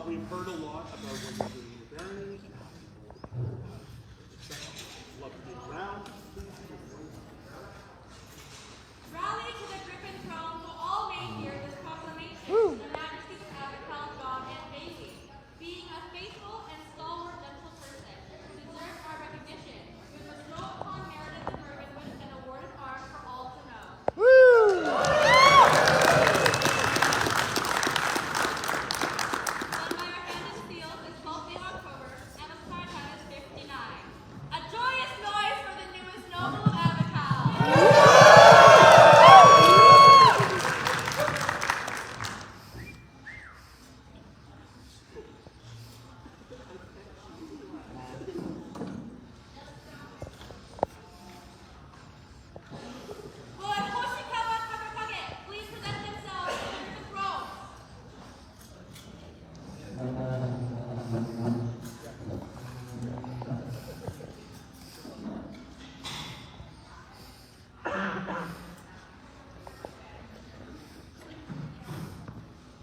We've heard a lot about what you're doing in the barony and how people love to be around. Rally to the griffin throne, so all may hear this proclamation. The majesties of Abigail, John, and Daisy, being a faithful and stalwart gentle person, deserves our recognition. We bestow upon Meredith and Myrgan with an awarded arm for all to know. Done by our hand and sealed this 12th day of October, and of Cartanis 59. A joyous noise for the newest noble of Abigail. Please present themselves to the throne.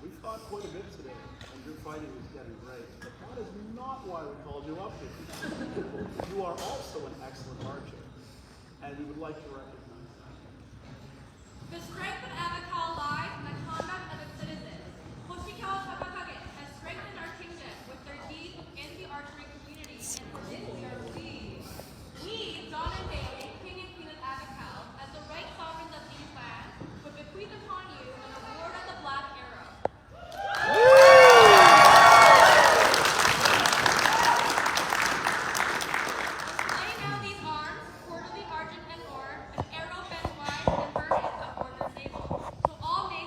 We fought quite a bit today, and your fighting was getting great. But that is not why we called you up here. You are also an excellent archer, and we would like to recognize that. The strength of Abigail lies in the conduct of its citizens. Hoshikawa Takakage has strengthened our kingdom with their deeds in the archery community, and for this we are pleased. We, John and Bailey, King and Queen of Abigail, as the right sovereigns of these lands, would bequeath upon you an award of the Black Arrow. Lay now these arms, quarterly argent and ore, an arrow bent wide and burnished aboard your table. So all may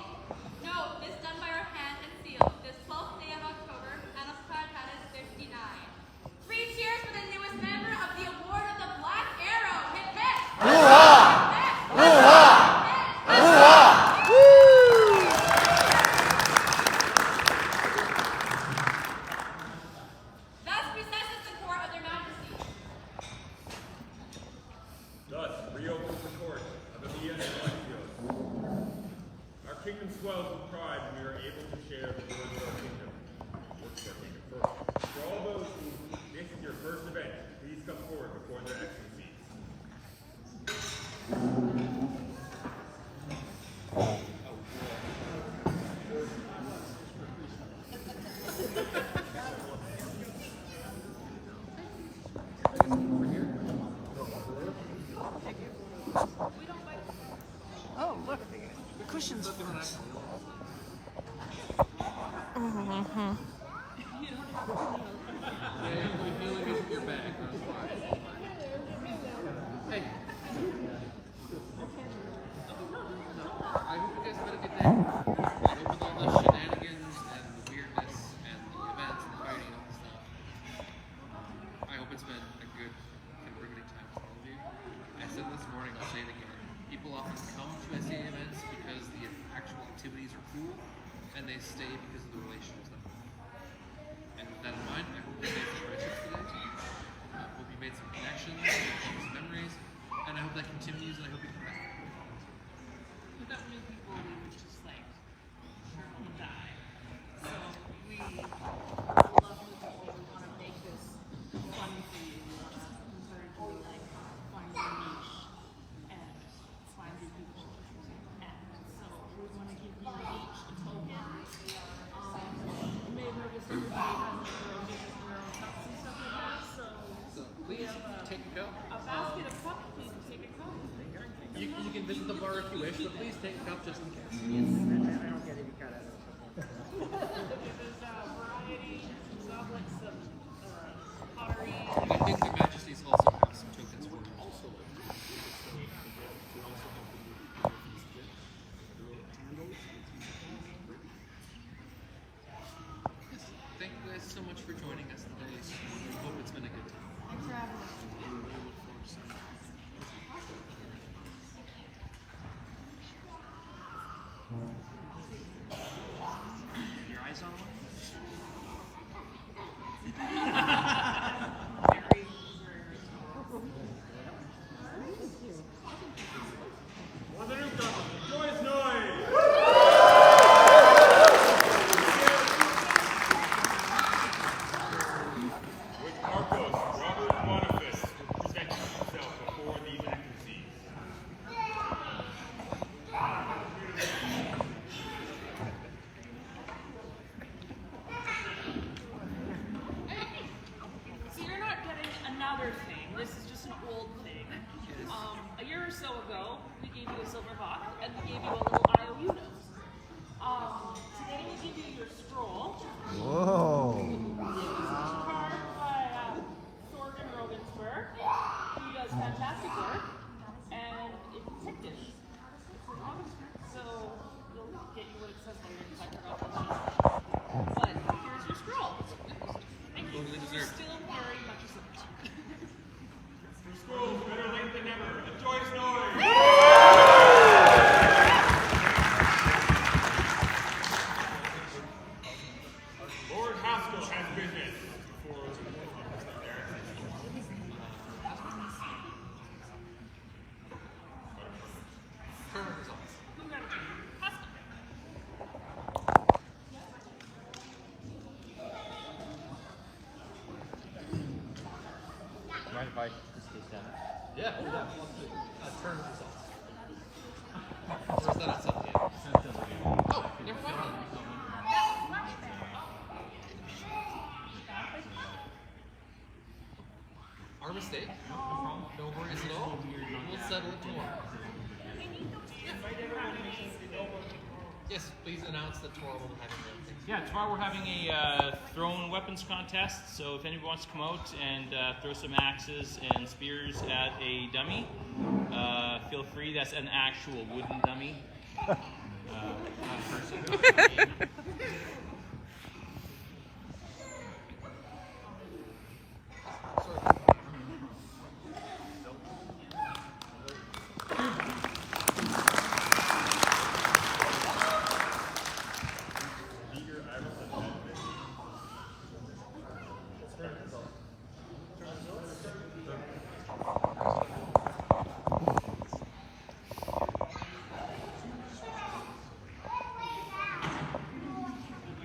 know this done by our hand and sealed, this 12th day of October, and of Cartanis 59. 3 cheers for the newest member of the award of the Black Arrow. Hip hip! Thus recesses the court of their majesties. Thus, reopens the court of Emilia and Alexio. Our kingdom swells with pride when we are able to share the goods of our kingdom. For all those who this is your first event, please come forward before their excellencies. Oh, look, the cushions for us. Hey. I hope you guys had a good day. I hope with all the shenanigans and the weirdness and the events and the fighting and all the stuff, I hope it's been a good and riveting time for all of you. I said this morning, I'll say it again. People often come to SA events because the actual activities are cool, and they stay because of the relationships that we have. And with that in mind, I hope you made some friendships today. I hope you made some connections, some memories, and I hope that continues, and I hope you come back. Without new people, we would just like die. So we love new people. We want to make this fun for you. We want to encourage you to like find your niche and find your people. And so we want to give you each a token. You may have noticed everybody has their own dishes and their own cups and stuff like that. So Please take a cup. a basket of cups. Please take a cup. You can visit the bar if you wish, but please take a cup just in case. I don't get any kind of There's variety, some goblets, some pottery. I think the Majesties also have some tokens for you. Also, Yes, thank you guys so much for joining us today. We hope it's been a good time. Thanks for having us. We really look forward to seeing you. your eyes on one. Very, very is just an old thing. A year or so ago, we gave you a silver box, and we gave you a little IOU note. Today we give you your scroll. Whoa. Carved by Thorgan Rogensberg, who does fantastic work, and it's Pictish. So you'll get you what it says later because I forgot the sheet. But here's your scroll. Thank you. You're still very much a subject. For schools, better late than never. A joyous noise! Lord Haskell has business for Tournament results. Who got it? Custom. Mind if I just stay down? Yeah, let's do it. Tournament results. Or is that at 7 p.m.? Oh, never mind. Our mistake. No worries at all. We'll settle it tomorrow. Yes, please announce that tomorrow we'll have a Yeah, tomorrow we're having a thrown weapons contest, so if anybody wants to come out and throw some axes and spears at a dummy, feel free. That's an actual wooden dummy, not a person.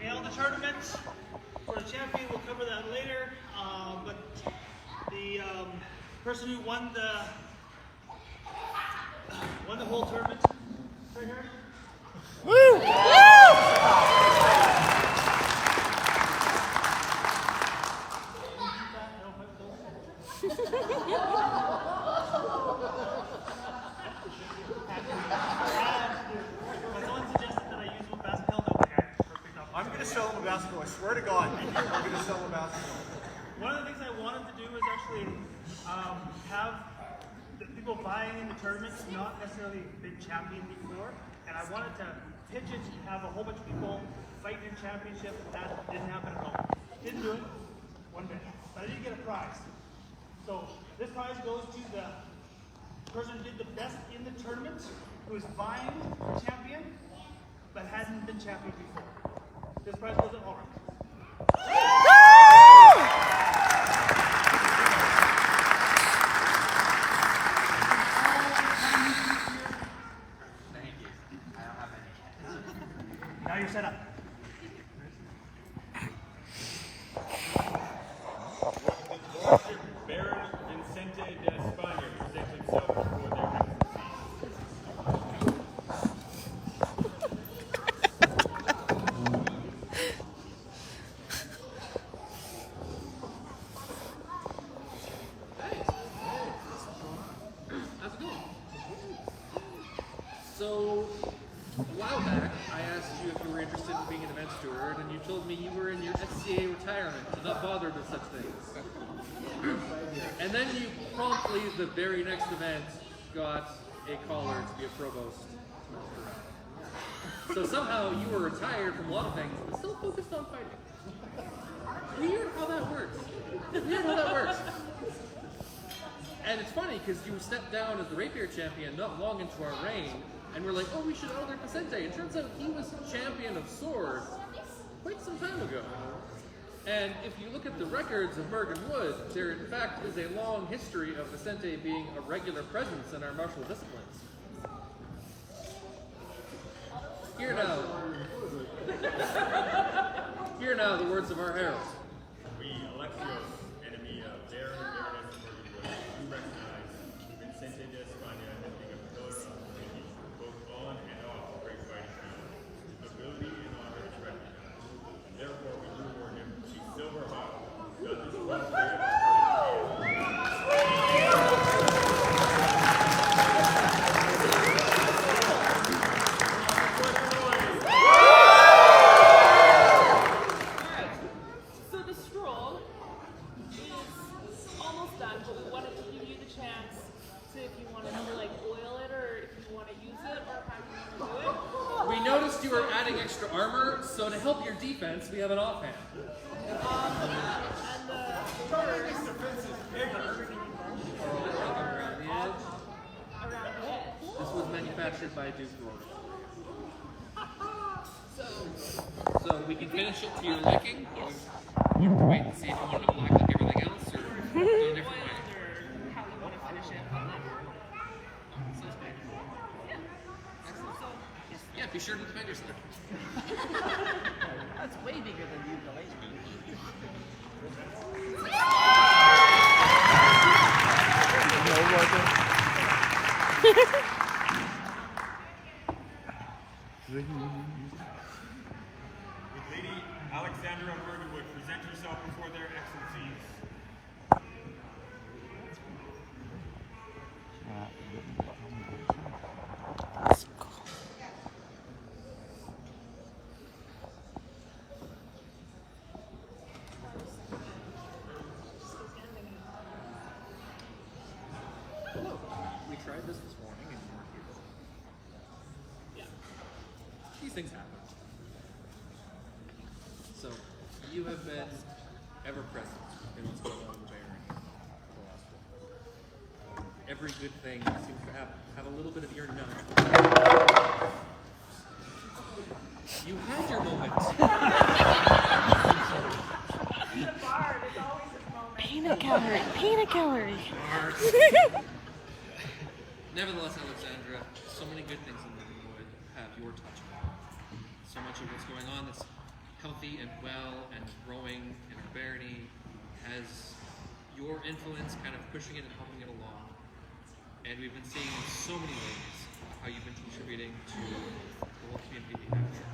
Well, the tournament for the champion, we'll cover that later. But the person who won the whole tournament, right here. Someone suggested that I use one basketball. Okay, perfect. I'm going to sell him a basketball. I swear to God, I'm going to sell him a basketball. One of the things I wanted to do is actually have the people vying in the tournaments not necessarily been champion before, and I wanted to pitch it to have a whole bunch of people fight in championship. That didn't happen at all. Didn't do it one bit, but I did get a prize. So this prize goes to the person who did the best in the tournament, who is vying for champion, but hadn't been champion before. This prize goes to Ulrich. Now you're set up. Baron Vicente de España presents himself before their How's it going? So, a while back, I asked you if you were interested in being an event steward, and you told me you were in your SCA retirement and not bothered with such things. And then you promptly, the very next event, got a caller to be a provost. So somehow you were retired from a lot of things, but still focused on fighting. Weird how that works. Weird how that works. And it's funny because you stepped down as the rapier champion not long into our reign, and we're like, oh, we should honor Vicente. It turns out he was champion of swords quite some time ago. And if you look at the records of Myrgan Wood, there in fact is a long history of Vicente being a regular presence in our martial disciplines. Hear now the words of our herald. We, Alexios, enemy of Baron and Baroness Myrgan Wood, do recognize Vicente de España as being a pillar of community, both on and off the great fighting field. His ability and honor is recognized, and therefore we reward him with the Silver Hawk, Douglas West. to if you wanted to like oil it or if you want to use it or how you want to do it. We noticed you were adding extra armor, so to help your defense, we have an offhand. And the words Around the edge. around the edge. This was manufactured by Duke Rory. So we can finish it to your liking. You have to wait and see if you want it black like everything else, or do it a different way. Or how you want to finish it. Sounds good. Excellent. Yeah, be sure to defend yourself. That's way bigger than the ukulele. Would Lady Alexandra of Myrgan present herself before their excellencies? We tried this morning and you weren't here. Yeah. These things happen. So, you have been ever present in what's going on in the Barony for the last while. Every good thing seems to have a little bit of your nut. You had your moment. Peanut gallery, peanut gallery. Nevertheless, Alexandra, so many good things in Myrganwood have your touch on it. So much of what's going on that's healthy and well and growing in our barony has your influence kind of pushing it and helping it along. And we've been seeing in so many ways how you've been contributing to the whole community we have here.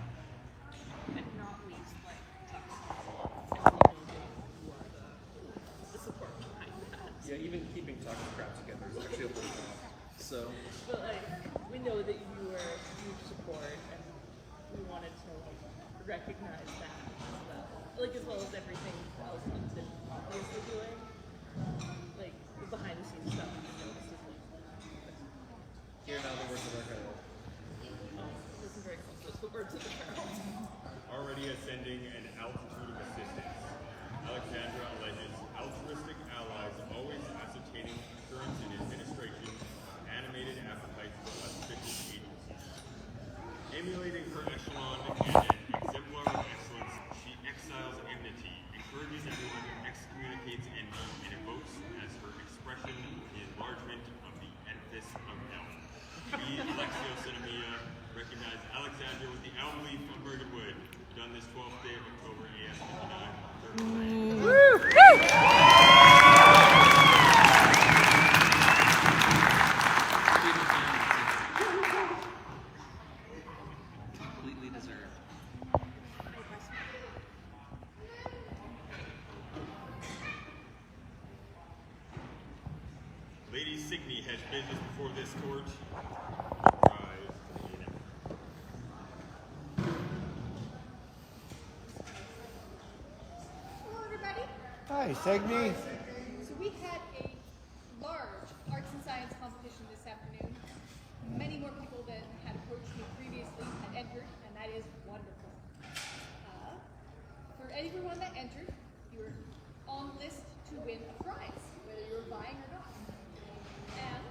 And not least, like, and people who are the support behind that. Yeah, even keeping Taco Crap together is actually a little job. So, But like, we know that you were a huge support, and we wanted to like recognize that as well, like as well as everything else you've been obviously doing, like the behind the scenes stuff we noticed as well. hear now the words of our herald. Listen very close to the words of the herald. Already ascending an altitude of assistance, Alexandra alleges altruistic allies always ascertaining currents in administration, animated appetites for auspicious agencies. Emulating her echelon and an exemplar of excellence, she exiles enmity, encourages everyone, excommunicates envy, and evokes as her expression the enlargement of the edifice of Elm. We, Alexio Cinemia, recognize Alexandra with the elm leaf of Myrganwood, done this 12th day of October, AS 59. Completely deserved. Lady Signy has business before this court. Rise to the enemy. Hello, everybody. Hi, Segni. So we had a large arts and science competition this afternoon. Many more people than had approached me previously had entered, and that is wonderful. For everyone that entered, you were on the list to win a prize, whether you were vying or not. And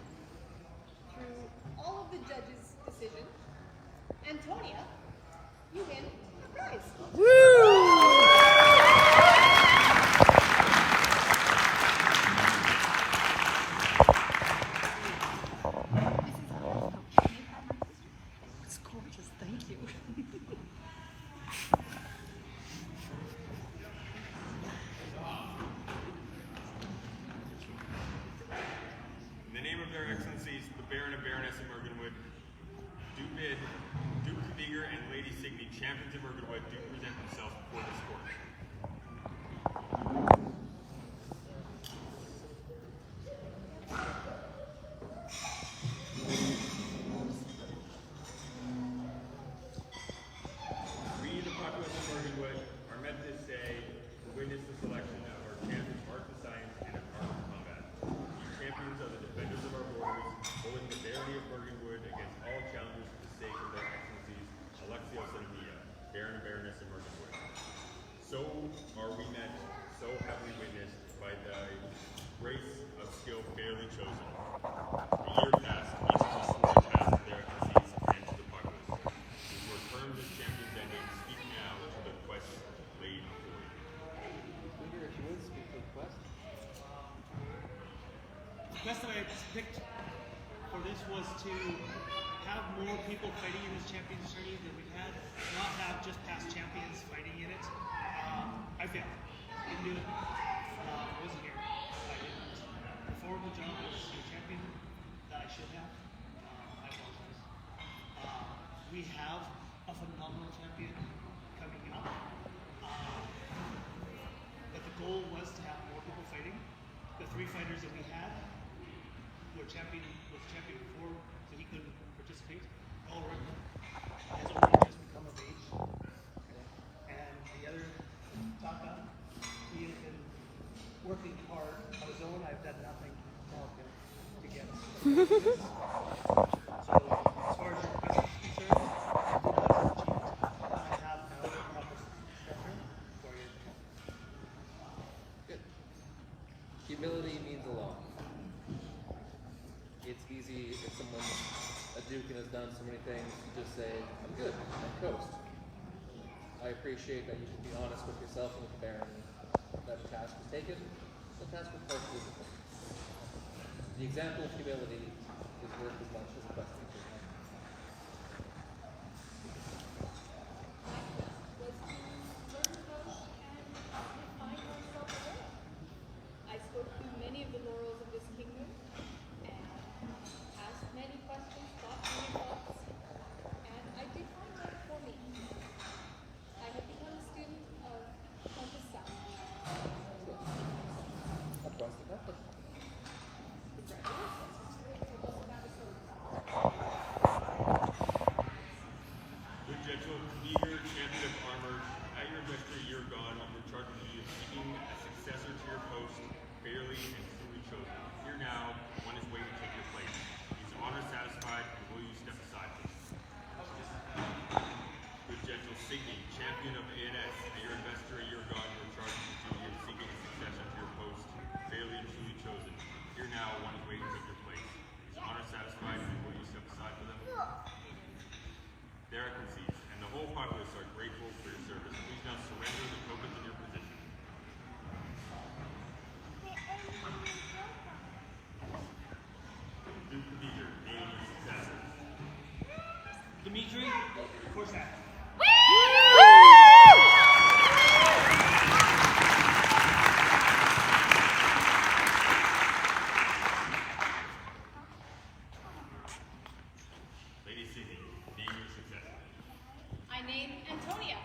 through all of the judges' decision, Antonia, you win a prize. It's gorgeous, thank you. In the name of their excellencies, the Baron and Baroness of Myrganwood, do bid Duke Kaviger and Lady Signy, champions of Myrganwood, do present themselves before this court. We, the populace of Myrganwood, are met this day to witness the selection of our champions of arts and science and of armed combat. These champions are the defenders of our borders, of Myrganwood against all challengers for the sake of their excellencies, Alexios and Amia, Baron and Baroness of Myrganwood. So are we met, so have we witnessed, by the grace of skill fairly chosen. A year passed, each of us swore a task to their excellencies and to the populace. We were termed as champions ending, speak now to the quest laid before you. Peter, if you would speak to the quest. The quest that I picked for this was to have more people fighting in this champions tourney than we've had, not have just past champions fighting in it. I failed. Didn't do it. Wasn't here. I didn't perform the job as a champion that I should have. I apologize. We have a phenomenal champion coming up. But the goal was to have more people fighting. The 3 fighters that we had was champion before, so he couldn't participate. Ulrich has only just become of age. And the other Taka, he has been working hard on his own. I've done nothing to help him to get us. So as far as your question is concerned, I did not achieve it. I have now a proper structure for your Good. Humility means a lot. It's easy if someone's a duke and has done so many things to just say, I'm good, and coast. I appreciate that you can be honest with yourself and with the Baron that the task was taken. The task was quite difficult. The example of humility is worth as much as a quest teacher. Was to learn about and define myself a role. I spoke through many of the laurels of this kingdom and asked many questions, thought many thoughts, and I did find out for me. I have become a student of Compass South. A quest of effort. Good gentle, eager champion of armor, at your investor a year gone, your charge of duty of seeking a successor to your post, fairly and truly chosen. Here now, one is waiting to take your place. Is honor satisfied, and will you step aside? Good gentle Signy, champion of ANS, at your investor a year gone, your charge of duty of seeking a successor to your post, fairly and truly chosen. Here now, one is waiting to take your place. Is honor satisfied, and will you step aside for them? There I concede, and the whole populace are grateful for your service. Please now surrender the tokens in your position. Duke Peter, name your successor. Dimitri, Korsak. Lady Sydney, name your successor. I name Antonia.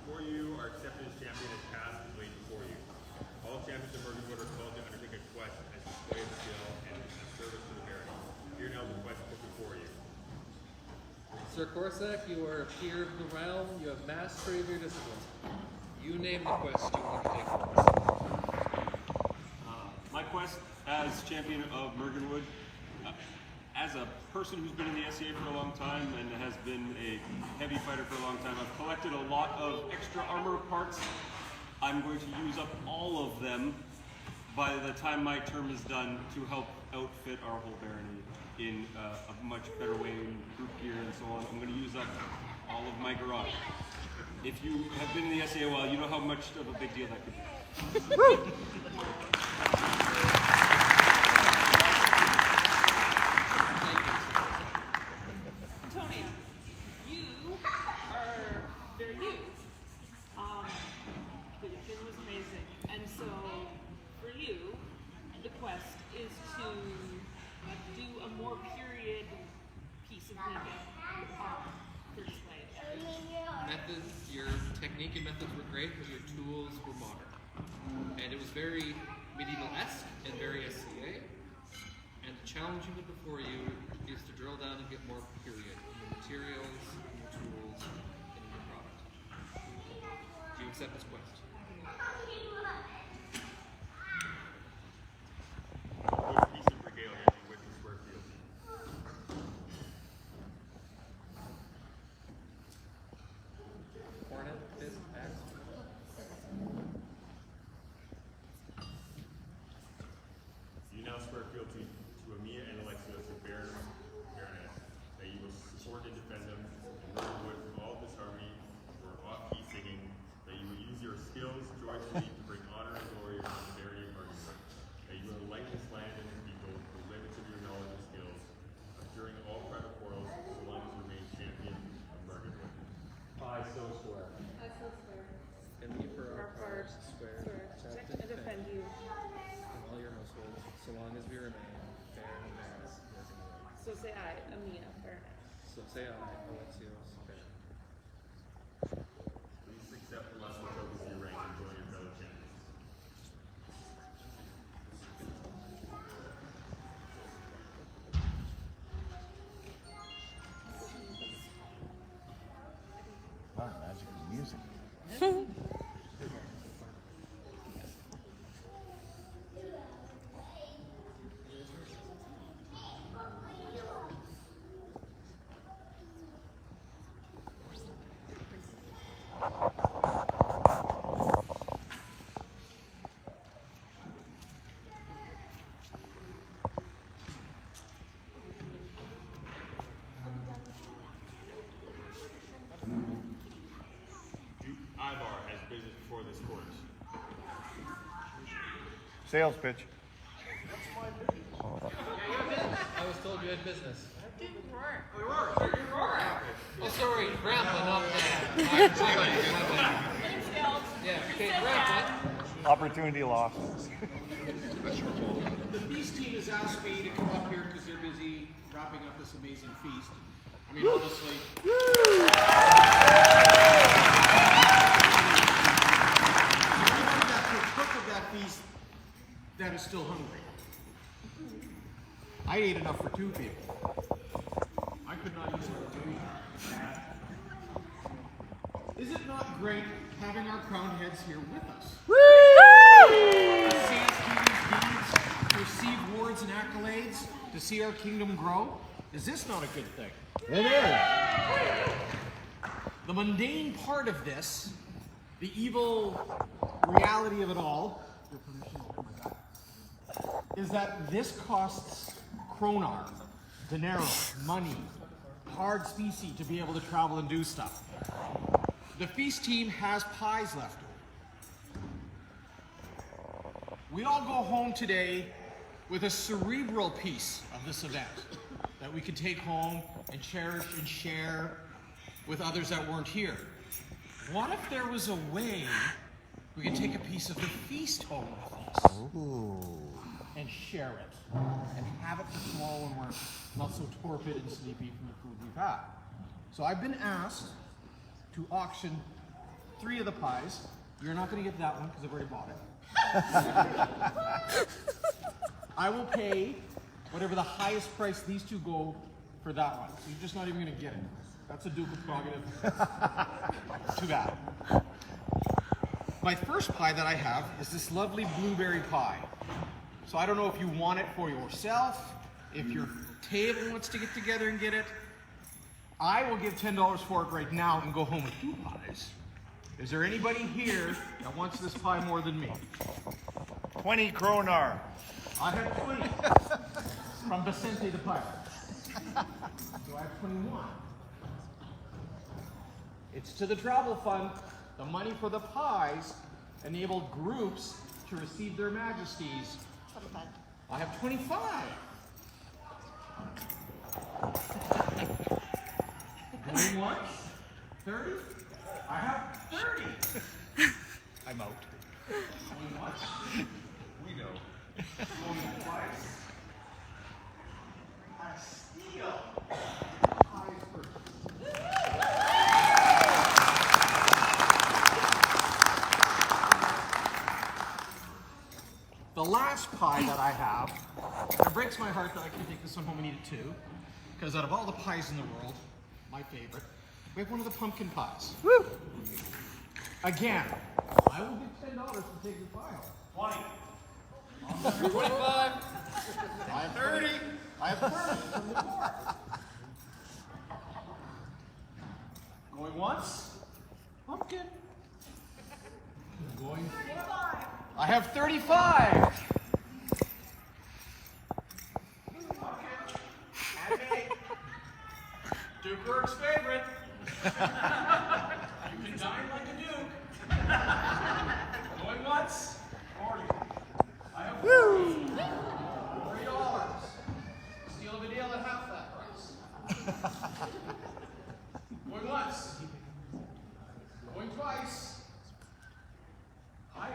Before you are accepted as champion as task is laid before you. All champions of Myrganwood are called to undertake a quest as display of skill and as service to the Baron. Here now the quest put before you. Sir Corsac, you are a peer of the realm. You have mastery of your discipline. You name the quest you want to take for us. My quest as champion of Myrganwood, as a person who's been in the SCA for a long time and has been a heavy fighter for a long time, I've collected a lot of extra armor parts. I'm going to use up all of them by the time my term is done to help outfit our whole barony in a much better way in group gear and so on. I'm going to use up all of my garage. If you have been in the SCA a while, you know how much of a big deal that could be. Antonia, you are very new. The gym was amazing, and so for you. is to do a more period piece of weaving for display. Methods, your technique and methods were great, but your tools were modern. And it was very medieval-esque and very SCA. And the challenge you have before you is to drill down and get more period in the materials, in the tools, and in your product. Do you accept this quest? What piece of regalia do you witness Squarefield? Hornet, fist, axe. You now Squarefield to Amia and Alexios, the Baroness, that you will support and defend them and Myrganwood from all disharmony or off-key singing, that you will use your skills joyfully to bring honor and glory upon the barony of Myrganwood, that you will enlighten this land and its people to the limits of your knowledge and skills during all private quarrels so long as you remain champion of Myrganwood. I so swear. I so swear. And we for our part swear to Protect and defend you. from all your households, so long as we remain fair and Baroness Myrganwood. So say I, Amia, Baroness. So say I, Alexios, fair. Please accept the lesser tokens of your rank and join your fellow champions. Wow, magical music. Duke Ivar has business before this court. Sales pitch. I was told you had business. Oh, sorry, Grandpa, not Dad. My bad. Yeah, okay, Grandpa. Opportunity lost. The feast team has asked me to come up here because they're busy wrapping up this amazing feast. I mean, honestly. Anyone that could cook of that feast that is still hungry. I ate enough for 2 people. I could not use it for 2. Is it not great having our crowned heads here with us? To see us do these deeds, to receive awards and accolades, to see our kingdom grow? Is this not a good thing? It is. The mundane part of this, the evil reality of it all, is that this costs kronar, dinero, money, hard specie to be able to travel and do stuff. The feast team has pies left. We all go home today with a cerebral piece of this event that we can take home and cherish and share with others that weren't here. What if there was a way we could take a piece of the feast home with us and share it and have it for tomorrow when we're not so torpid and sleepy from the food we've had? So I've been asked to auction 3 of the pies. You're not going to get that one because I've already bought it. I will pay whatever the highest price these 2 go for that one. So you're just not even going to get it. That's a ducal prerogative. Too bad. My first pie that I have is this lovely blueberry pie. So I don't know if you want it for yourself, if your table wants to get together and get it. I will give $10 for it right now and go home with 2 pies. Is there anybody here that wants this pie more than me? 20 kronar. I have 20 from Vicente the Pirate. So I have 21. It's to the travel fund. The money for the pies enabled groups to receive their majesties. I have 25. Going once? 30? I have 30. I'm out. Going once? We know. Going twice? the last pie that I have, it breaks my heart that I can take this one home and eat it too, because out of all the pies in the world, my favorite, we have one of the pumpkin pies. Woo! Again, I will give $10 to take your pie home. 20. 25. I have 30. I have 30 from before. Going once. Pumpkin. Going. I have 35. And me. Duke Rourke's favorite. You can dine like a Duke. Going once. 40. I have 40. $40. Steal the deal at half that price. Going once. Going twice. Hi.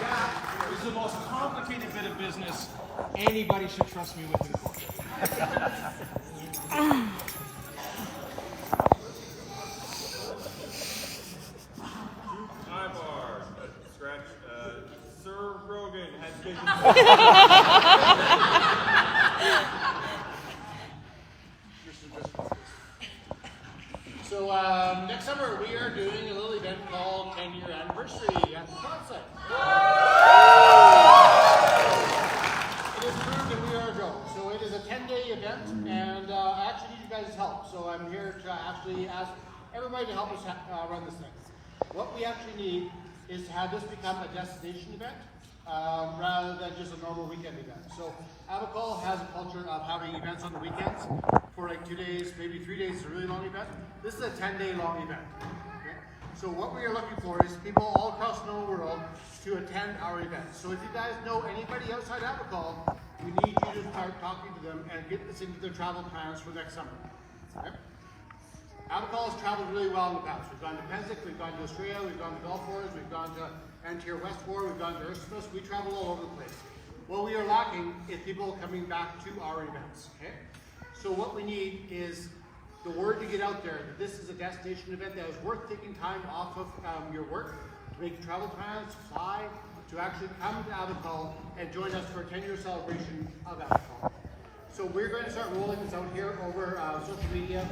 That is the most complicated bit of business anybody should trust me with in court. Ivar, scratch. Sir Rogan has been. So next summer we are doing a little event called 10-year anniversary at the plant site. It is proved that we are a go. So it is a 10-day event, and I actually need you guys' help. So I'm here to actually ask everybody to help us run this thing. What we actually need is to have this become a destination event rather than just a normal weekend event. So Abacol has a culture of having events on the weekends for like 2 days, maybe 3 days is a really long event. This is a 10-day long event. Okay? So what we are looking for is people all across the known world to attend our event. So if you guys know anybody outside Abacol, we need you to start talking to them and get this into their travel plans for next summer. Okay? Abacol has traveled really well in the past. We've gone to Penzance, we've gone to Australia, we've gone to Gulf Wars, we've gone to Antir Westport, we've gone to Erasmus. We travel all over the place. What we are lacking is people coming back to our events. Okay? So what we need is the word to get out there that this is a destination event that is worth taking time off of your work to make travel plans, fly, to actually come to Abacol and join us for a 10-year celebration of Abacol. So we're going to start rolling this out here over social media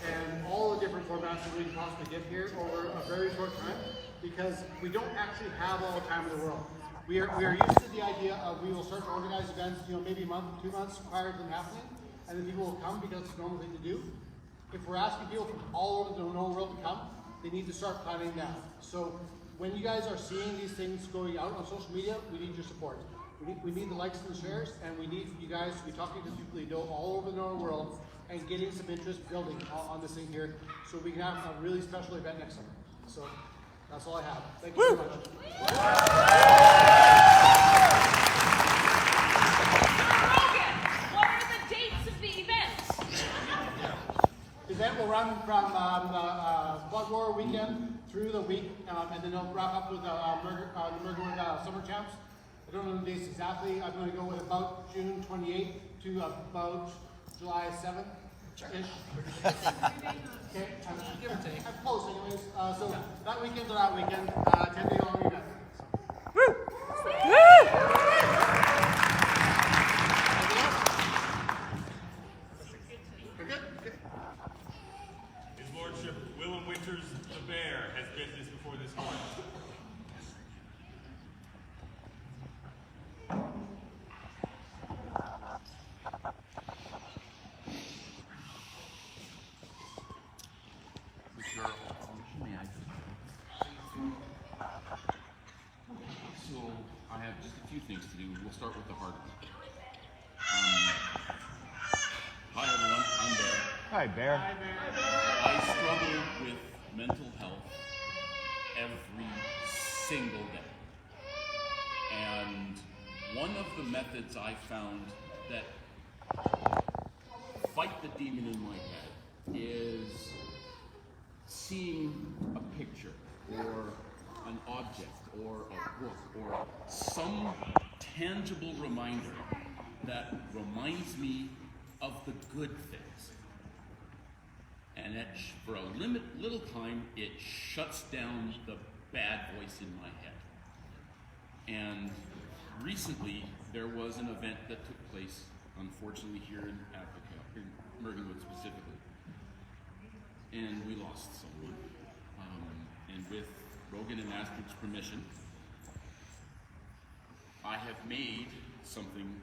and all the different formats that we can possibly get here over a very short time, because we don't actually have all the time in the world. We are used to the idea of we will start to organize events, maybe a month, 2 months prior to them happening, and then people will come because it's a normal thing to do. If we're asking people from all over the known world to come, they need to start planning now. So when you guys are seeing these things going out on social media, we need your support. We need the likes and the shares, and we need you guys to be talking to people you know all over the known world and getting some interest building on this thing here, so we can have a really special event next summer. So that's all I have. Thank you so much. What are the dates of the event? The event will run from Blood War weekend through the week, and then it'll wrap up with the Myrgan Summer Champs. I don't know the dates exactly. I'm going to go with about June 28th to about July 7th-ish. Okay, give or take. I'm close anyways. So that weekend to that weekend, 10-day long event. His Lordship Willem Winters the Bear has business before this court. So I have just a few things to do. We'll start with the hard one. Hi everyone, I'm Bear. Hi, Bear. I struggle with mental health every single day. And one of the methods I found that fight the demon in my head is seeing a picture or an object or a book or some tangible reminder that reminds me of the good things. And and for a little time, it shuts down the bad voice in my head. And recently, there was an event that took place, unfortunately, here in Africa, in Myrganwood specifically, and we lost someone. And with Rogan and Astrid's permission, I have made something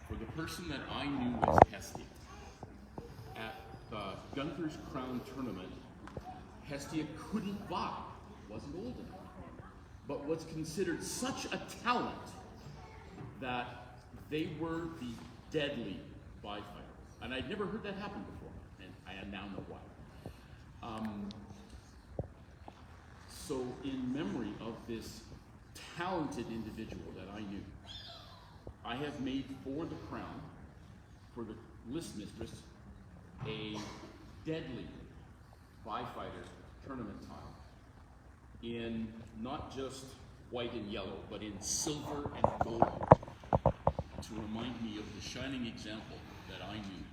for the person that I knew as Hestia. At the Gunther's Crown tournament, Hestia couldn't vie, wasn't old enough, but was considered such a talent that they were the deadly Vi fighters. And I'd never heard that happen before, and I now know why. So in memory of this talented individual that I knew, I have made for the crown, for the list mistress, a deadly Vi fighter tournament tile in not just white and yellow, but in silver and gold, to remind me of the shining example that I knew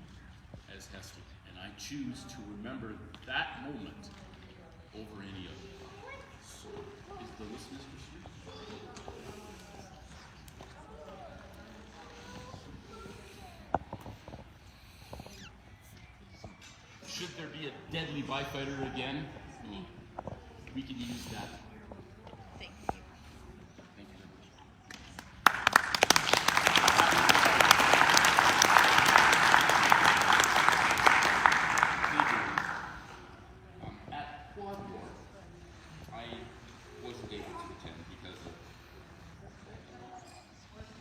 as Hestia. And I choose to remember that moment over any other. So, is the list mistress here? Should there be a deadly Vi fighter again, we can use that. Thank you. Thank you very much. At Quad War, I wasn't able to attend because of,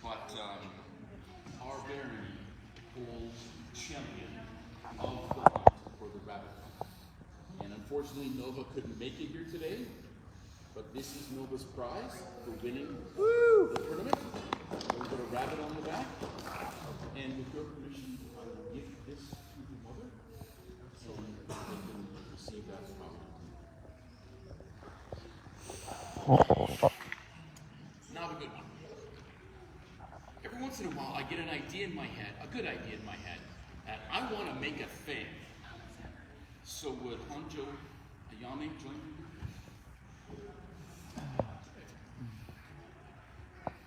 but our very old champion of the hunt for the rabbit hunt. And unfortunately, Nova couldn't make it here today, but this is Nova's prize for winning the tournament. We'll put a rabbit on the back, and with your permission, I will give this to the mother, so they can receive that from. Now the good one. Every once in a while, I get an idea in my head, a good idea in my head, that I want to make a thing. So would Hanjo Ayame join me?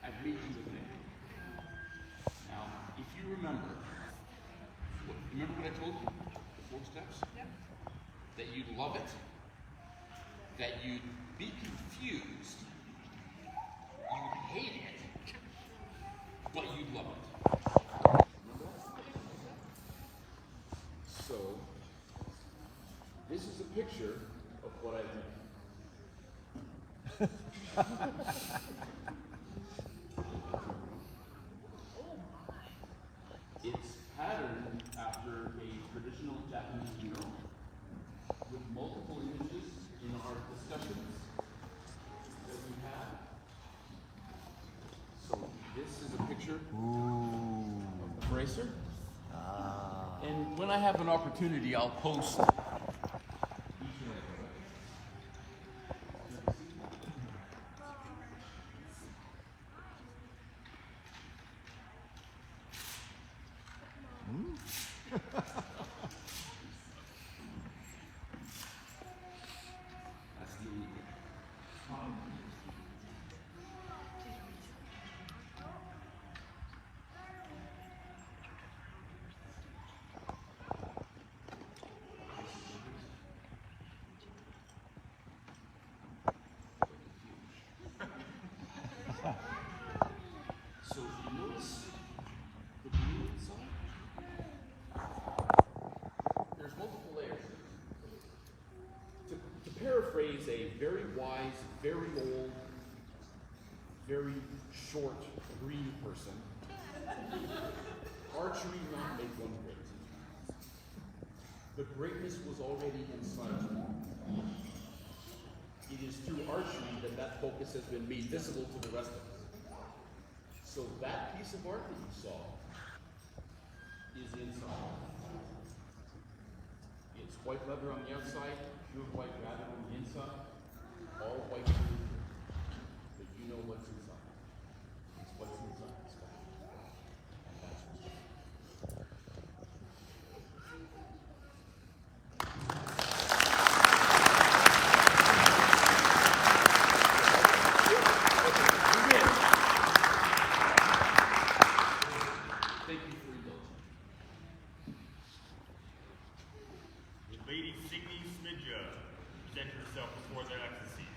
I've made you a thing. Now, if you remember what I told you? The 4 steps? Yep. That you'd love it, that you'd be confused, you'd hate it, but you'd love it. Remember that? So, this is a picture of what I think. It's patterned after a traditional Japanese mural with multiple images in our discussions that we had. So this is a picture of the bracer. And when I have an opportunity, I'll post each and every one. That's the So if you notice the blue inside, there's multiple layers. To paraphrase a very wise, very old, very short green person, archery not make one great. The greatness was already inside you. It is through archery that focus has been made visible to the rest of us. So that piece of art that you saw is inside. It's white leather on the outside, pure white rabbit on the inside, all white food, but you know what's inside. It's what's inside this guy. And that's what's Lady Signy Smidja present herself before their excellencies.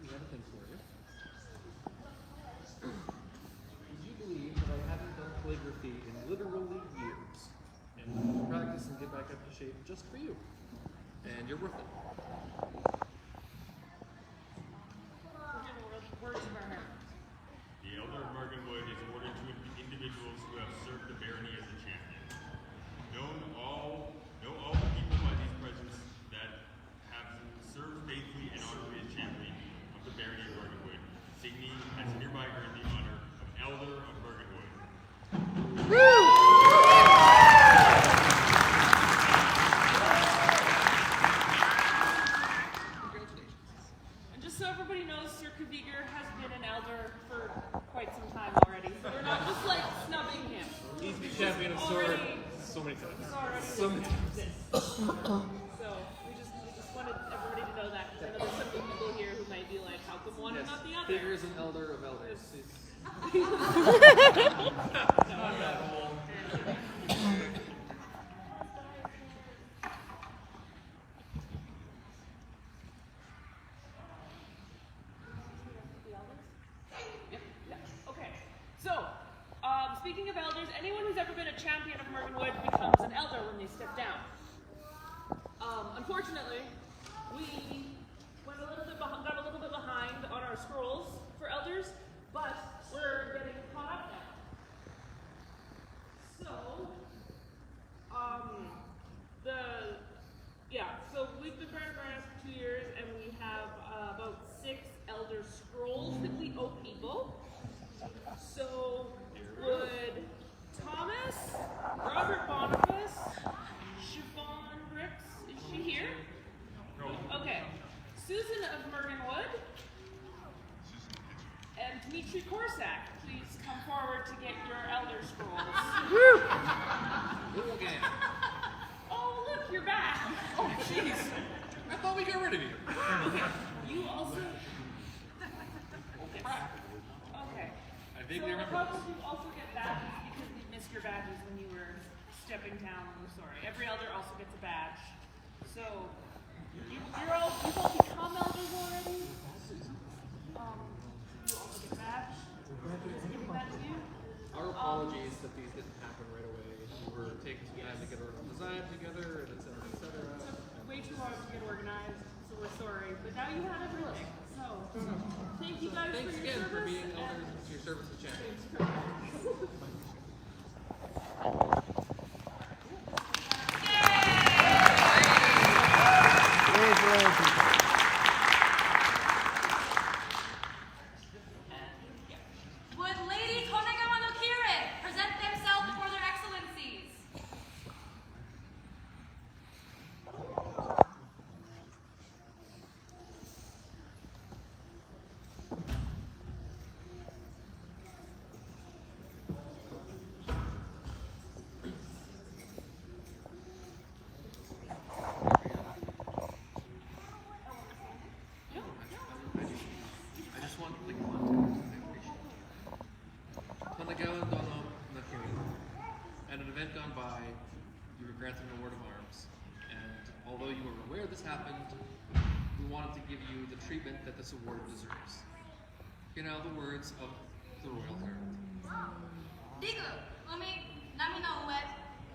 We have a thing for you. Would you believe that I haven't done calligraphy in literally years? And I will practice and get back up to shape just for you. And you're worth it. Words of our heart. The Elder of Myrganwood is awarded to individuals who have served the barony as a champion. Know all the people by these presents that have served faithfully and honorably as champion of the barony of Myrganwood. Signy has hereby earned the honor of Elder of Myrganwood. And just so everybody knows, Sir Kaviger has been an elder for quite some time already. So we're not just like snubbing him. He's been champion of sword so many times. So many times. So we just wanted everybody to know that, because I know there's some people here who might be like, how come one and not the other? Kaviger is an elder of elders. Okay, so speaking of elders, anyone who's ever been a champion of Myrganwood becomes an elder when they step down. Unfortunately, we got a little bit behind on our scrolls for elders, but we're getting caught up now. So we've been trying to run for 2 years, and we have about 6 elder scrolls that we owe people. So would Thomas, Robert Boniface, Siobhan Bricks, is she here? No. Okay. Susan of Myrganwood and Dmitry Korsak, please come forward to get your elder scrolls. Little game. Oh, look, you're back. Oh, jeez. I thought we got rid of you. You also. Crap. Okay. I vaguely So remember how this. did you also get badges because we missed your badges when you were stepping down? We're sorry. Every elder also gets a badge. So you've all become elders already. You also get a badge. Is giving that to you? Our apologies that these didn't happen right away. We were taking some time to get our design together, and et cetera, et cetera. Took way too long to get organized, so we're sorry. But now you have everything. So thank you guys Thanks for your again service. for being elders to your service as champions. Would Lady Tonegawa no Kirin present themselves before their excellencies? I just want like one to appreciate. Tonegawa Dono Nakiri. At an event gone by, you were granted an award of arms, and although you were aware this happened, we wanted to give you the treatment that this award deserves. Here now the words of the Royal Herald. リグ、海、波の上、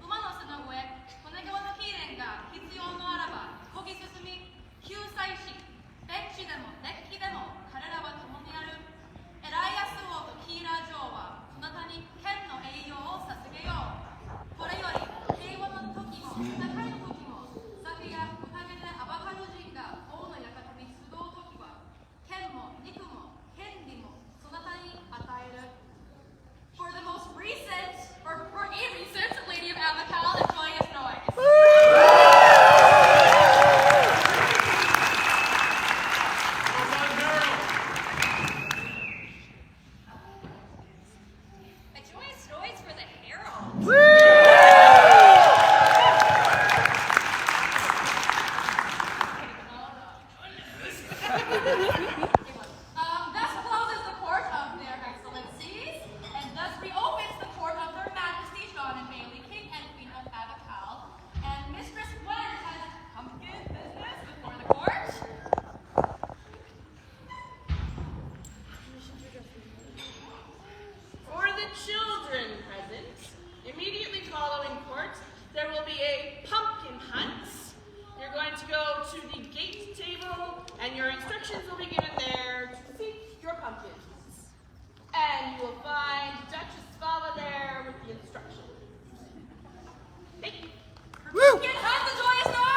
馬の背の上、利根川のキーレンが必要のあらば、漕ぎ進み、救済し、ベンチでもデッキでも彼らは共にある。エライアス王とキーラー女王は、そなたに剣の栄養を捧げよう。これより、平和の時も、戦いの時も、サフィア、宴でアバカル人が王の館に集う時は、剣も肉も権利もそなたに与える。For the most recent, or for a recent, Lady of Abacal, a joyous noise. be a pumpkin hunt. You're going to go to the gate table, and your instructions will be given there to seek your pumpkins. And you will find Duchess Fava there with the instructions. Thank you. Pumpkin hunt, the joyous noise!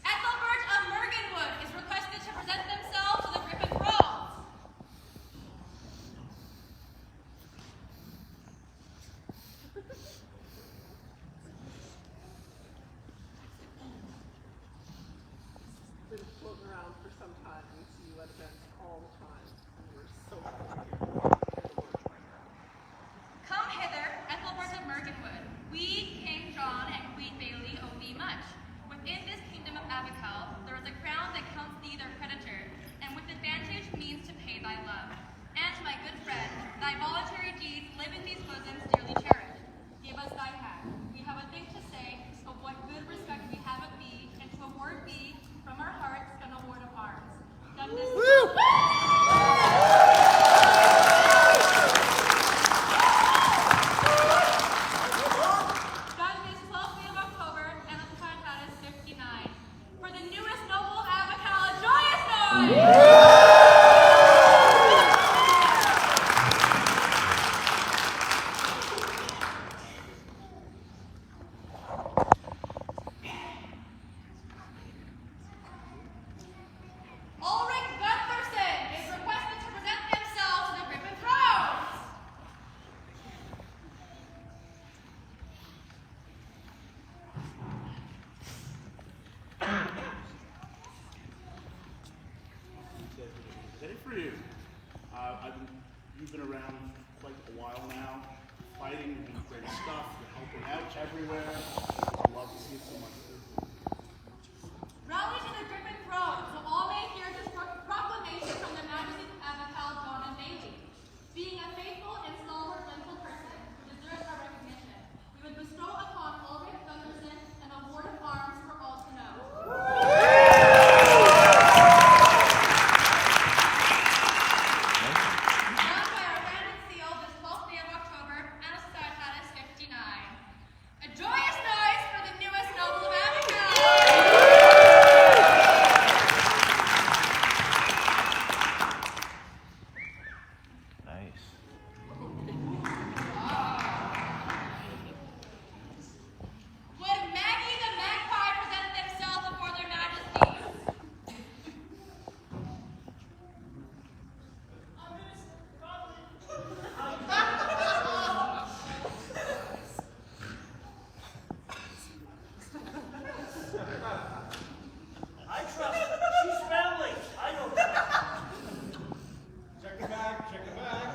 Ethelbert of Myrganwood is requested to present themselves to the Griffin Thrones. Been floating around for some time. We see you at events all the time. We're so Come hither, Ethelbert of Myrganwood. We, King John and Queen Bailey, owe thee much. Within this kingdom of Abacal, there is a crown that counts thee their creditor, and with advantage means to pay thy love. And, my good friend, thy voluntary deeds live in these bosoms dearly cherished. Give us thy hand. We have a thing to say of what good respect we have of thee, and to award thee from our hearts an award of arms. Done this. Done this 12th day of October, and of Plantatus 59. For the newest noble of Abacal, a joyous noise! Ulrich Guntherson is requested to present themselves to the Griffin Thrones. Ready for you. You've been around quite a while now, fighting, you're doing great stuff, you're helping out everywhere. I'd love to see it so much. Rally to the Griffin Throne, so all may hear this proclamation from the Majesties of Abacal, John and Bailey. Being a faithful and stalwart gentle person who deserves our recognition, we would bestow upon Ulrich Gunderson an award of arms for all to know. Done by our hand and seal this 12th day of October, and of Plantatus 59. A joyous noise for the newest noble of Abacal! Nice. Would Maggie the Magpie present themselves before their majesties? I trust her. She's family. I know that. Check it back, check it back.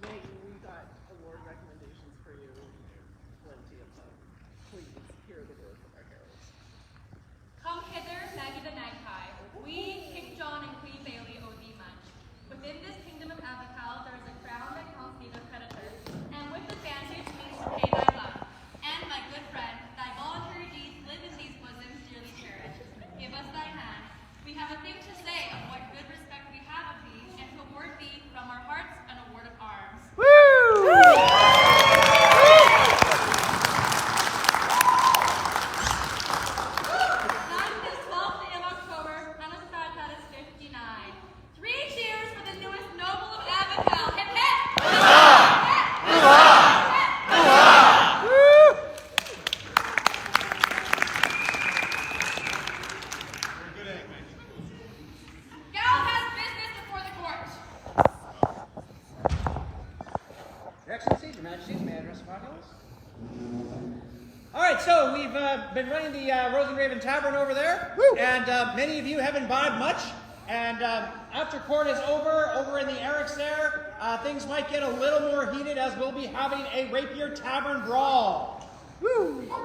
Megan, we got award recommendations for you. Plenty of them. Please hear the words of our heralds. Come hither, Maggie the Magpie. We, King John and Queen Bailey, owe thee much. Within this kingdom of Abacal, there is a crown that counts thee their creditor, and with advantage means to pay thy love. And, my good friend, thy voluntary deeds live in these bosoms dearly cherished. Give us thy hand. We have a thing to say of what good respect we have of thee, and to award thee from our hearts an award of arms. Done this 12th day of October, and of Plantatus 59. 3 cheers for the newest noble of Abacal. Hip hip! Gal has business before the court. Your Excellency, Your Majesties, may I address the populace? All right, so we've been running the Rose and Raven Tavern over there, and many of you haven't imbibed much. And after court is over in the Eric's there, things might get a little more heated as we'll be having a Rapier Tavern brawl.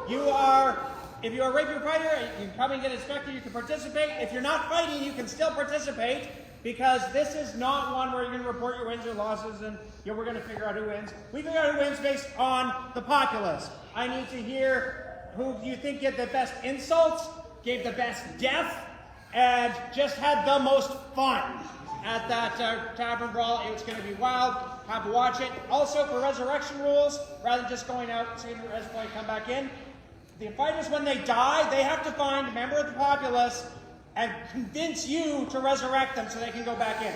You are if you're a rapier fighter, you can come and get inspected, you can participate. If you're not fighting, you can still participate, because this is not one where you're going to report your wins or losses and we're going to figure out who wins. We figure out who wins based on the populace. I need to hear who you think get the best insults, gave the best death, and just had the most fun at that tavern brawl. It's going to be wild. Have to watch it. Also, for resurrection rules, rather than just going out and seeing the rest point come back in, the fighters, when they die, they have to find a member of the populace and convince you to resurrect them so they can go back in.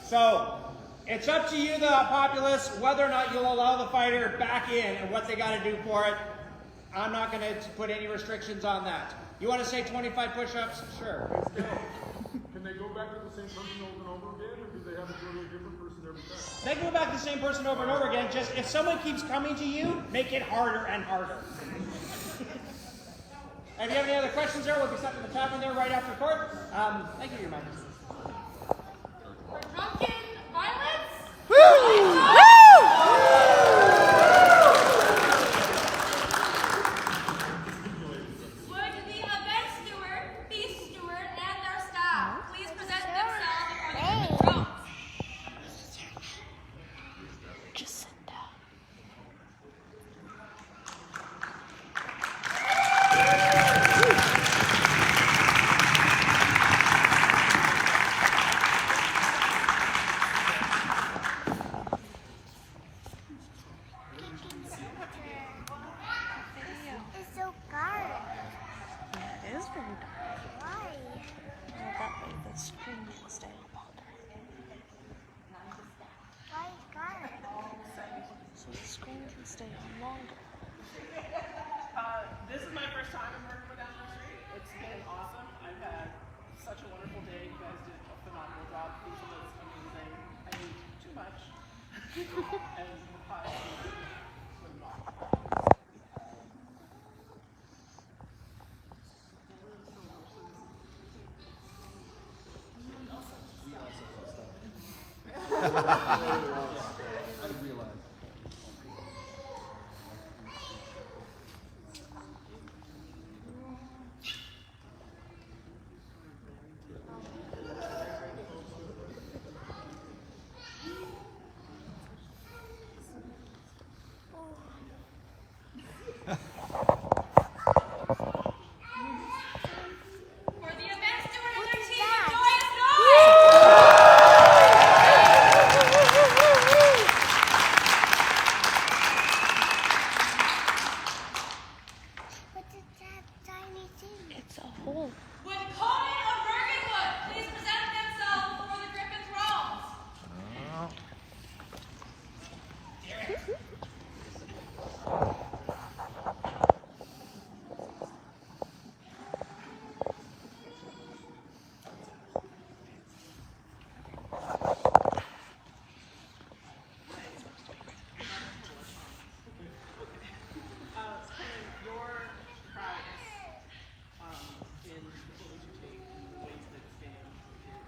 So, it's up to you, the populace, whether or not you'll allow the fighter back in and what they got to do for it. I'm not going to put any restrictions on that. You want to say 25 push-ups? Sure. Can they go back to the same person over and over again, or do they have to go to a different person every time? They can go back to the same person over and over again. Just if someone keeps coming to you, make it harder and harder. If you have any other questions there, we'll be stuck in the tavern there right after court. Thank you, Your Majesty. For drunken violence? Would the event steward, feast steward, and their staff please present themselves before the Griffin thrones? Just sit down. It's so dark. Yeah, it is very dark. Why? Well, that way the screen can stay on longer. Why dark? So the screen can stay on longer. This is my first time in Myrgan down the street. It's been awesome. I've had such a wonderful day. You guys did a phenomenal job. Pizza was amazing. I ate too much. And the pie was phenomenal. For the event steward and their team, a joyous noise! What is that tiny thing? It's a hole. Would Conan of Myrganwood please present themselves before the Griffin thrones? Your prowess in the photos you take and the ways that it's been is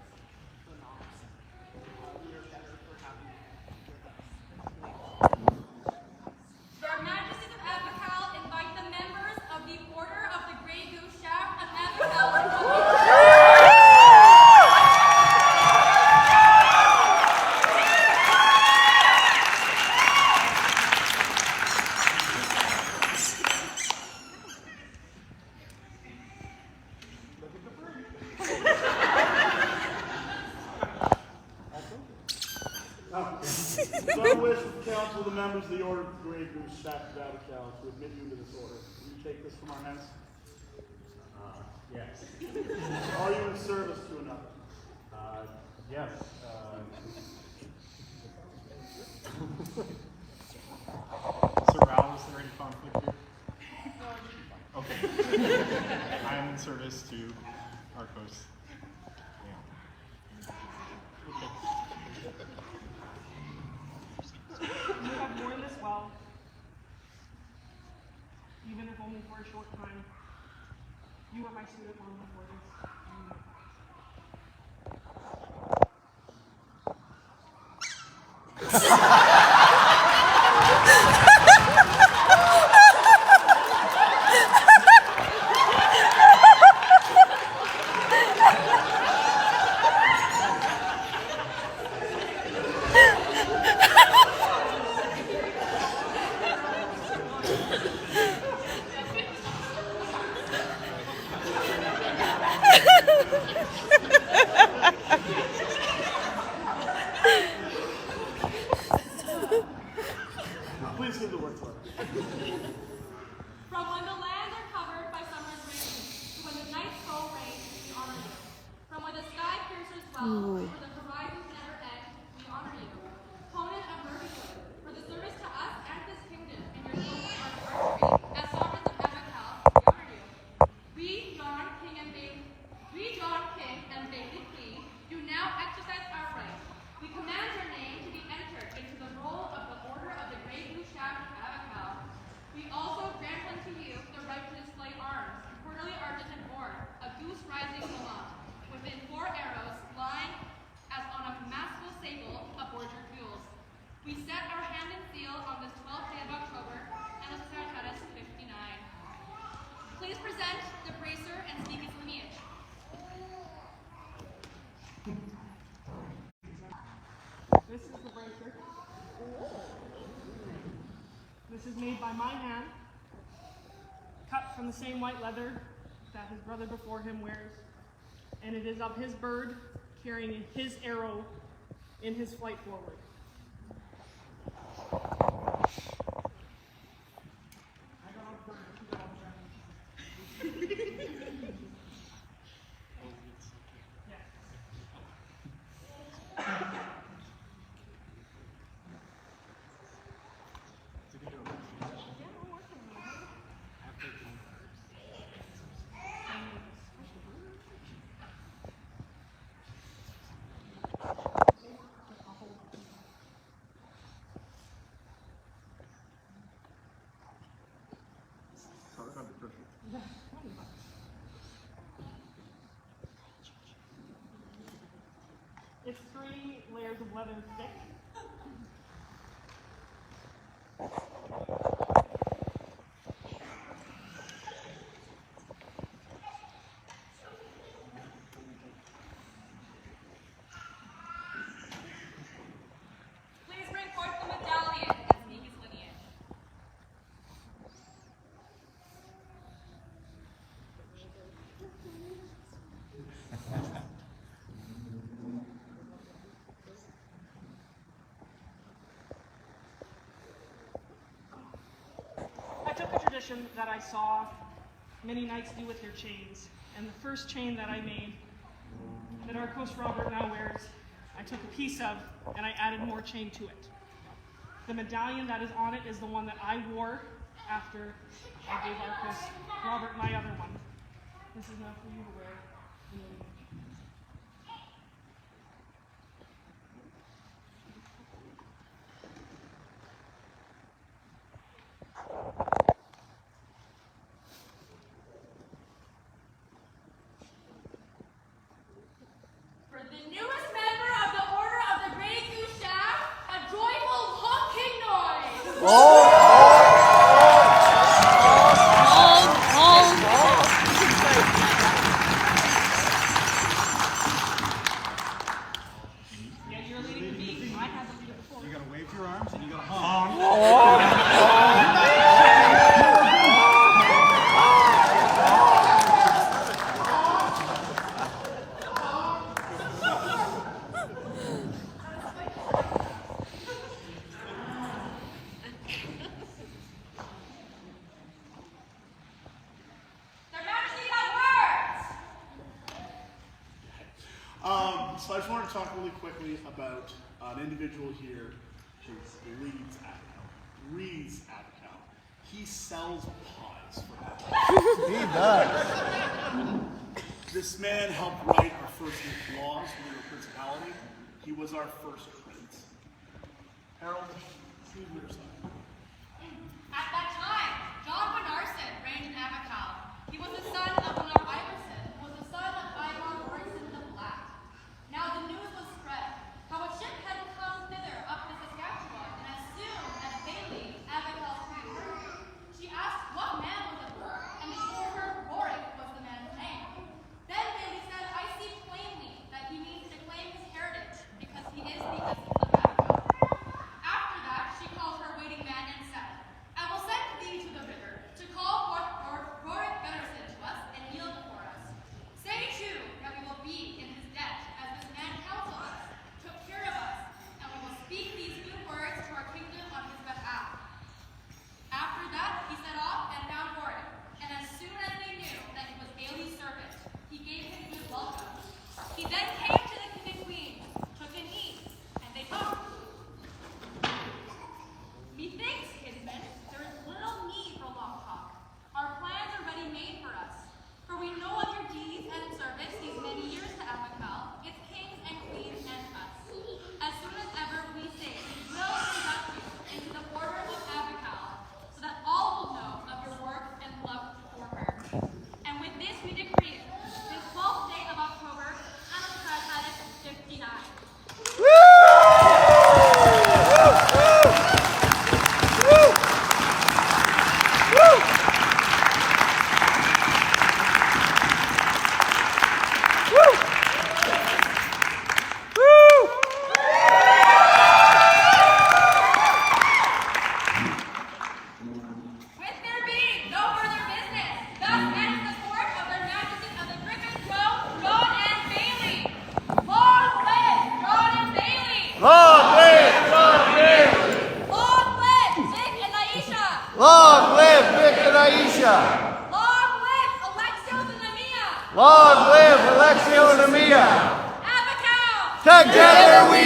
phenomenal. We are better for having you with us. Their Majesties of Abacal invite the members of the Order of the Grey Goose Shaft of Abacal to come in. It's our wish of the council, the members of the Order of the Grey Goose Shaft of Abacal, to admit you to this order. Will you take this from our hands? Yes. Are you in service to another? Yes. Sir Ral, is there any conflict here? Okay. I am in service to Arcos. Okay. You have worn this well, even if only for a short time. You were my student long before this. do the work for her. From when the lands are covered by summer's rain, to when the nights go rain, we honor you. From when the sky pierces well, for the horizons never end, we honor you. Conan of Myrgan, for the service to us and this kingdom in your noble archery, as sovereigns of Abacal, we honor you. We, John, King and Bailey Queen, do now exercise our right. We command your name to be entered into the roll of the Order of the Great Blue Shaft of Abacal. We also grant unto you the right to display arms, quarterly artisan born, a goose rising aloft, within 4 arrows, lying as on a massive sable aboard your mules. We set our hand and seal on this 12th day of October, and the Saratatis 59. Please present the bracer and speak its lineage. This is the bracer. This is made by my hand, cut from the same white leather that his brother before him wears, and it is of his bird carrying his arrow in his flight forward. It's 3 layers of leather thick. Please bring forth the medallion and speak its lineage. I took a tradition that I saw many knights do with their chains, and the first chain that I made, that our host Robert now wears, I took a piece of, and I added more chain to it. The medallion that is on it is the one that I wore after I gave our host Robert my other one. This is now for you to wear. For the newest member of the Order of the Great Goose Shaft, a joyful honking noise! Yeah, you're leading the beat. I had to lead it before. You gotta wave your arms and you gotta honk. Their Majesty has words! So I just want to talk really quickly about an individual here who leads Abacal. He sells pies for Abacal. He does. This man helped write our first laws for the principality. He was our first prince. Harold, choose your side. At that time, John Bonarson reigned in Abacal. He was the son of Bonar Iverson, who was the son of Ivar Borgson the Black. Now the news was spread how a ship had come thither up the Saskatchewan, and as soon as Bailey, Abacal's queen, heard it, she asked what man was it for, and they told her Rorik was the man's name. Then Bailey said, I see plainly that he means to claim his heritage because he is the essence of Abacal. After that, she called her waiting man Long live! Long live! Long live Vic and Aisha! Long live Vic and Aisha! Long live Alexio and Amia! Long live Alexio and Amia! Abacal! Together we